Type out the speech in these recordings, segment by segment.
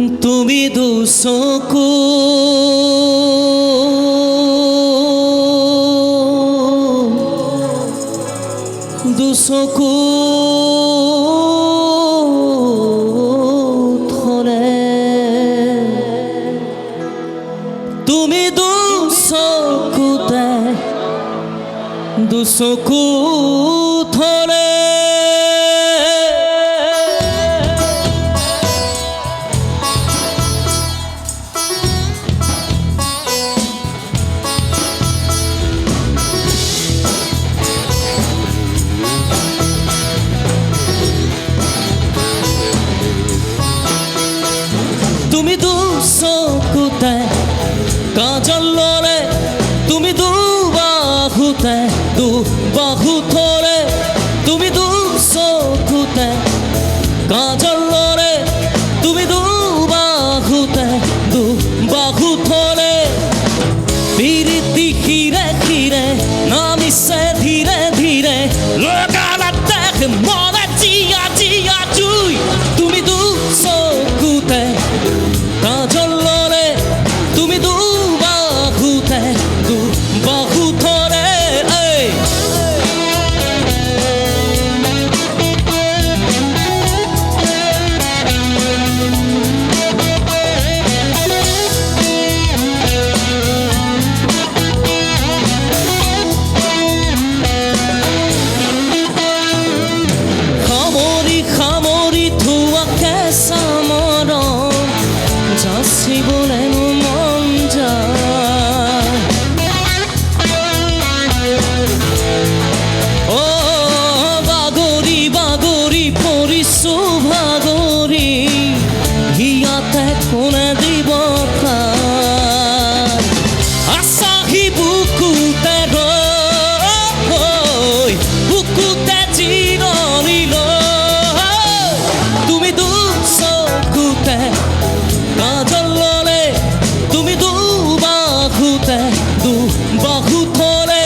তুমি দুচকু দুচকু থলে তুমি দুচকুতে দুচকু থলে তুমি দুচকুতে কাজল ললে তুমি দুবাহুতে দুবাহু থলে তুমি দুচকুতে কাজল ললে তুমি দুবাহুতে দুবাহু থলে পিরিতি খিরে খিরে নামিছে ধীরে ধীরে লগালা দেখ মনে জিয়া জিয়া জুই তুমি দুচকুতে কাজল ললে তুমি দুবাহুতে দুবাহু থলে খামরি খামরি ধোয়া কেঁচা মৰম যাচিবলৈ মন যায় অ বাগৰি বাগৰি পৰিছো ভাগৰি হিয়াতে কোনে দিব আছাহি বুকুতে ৰৈ বুকুতে জিৰণি লৈ তুমি দুচকুতে কাজল ললে তুমি দুবাহুতে দুবাহু থলে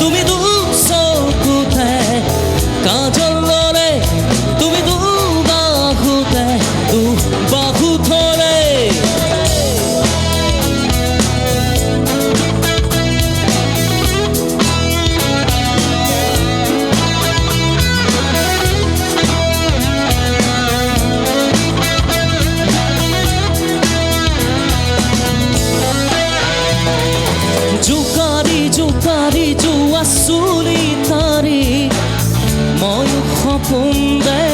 তুমি দুচকুতে কাজল ললে তুমি দুবাহুতে দুবাহু থলে জোকাৰি জোকাৰি যোৱা চুলি তাৰি মই সপোন দে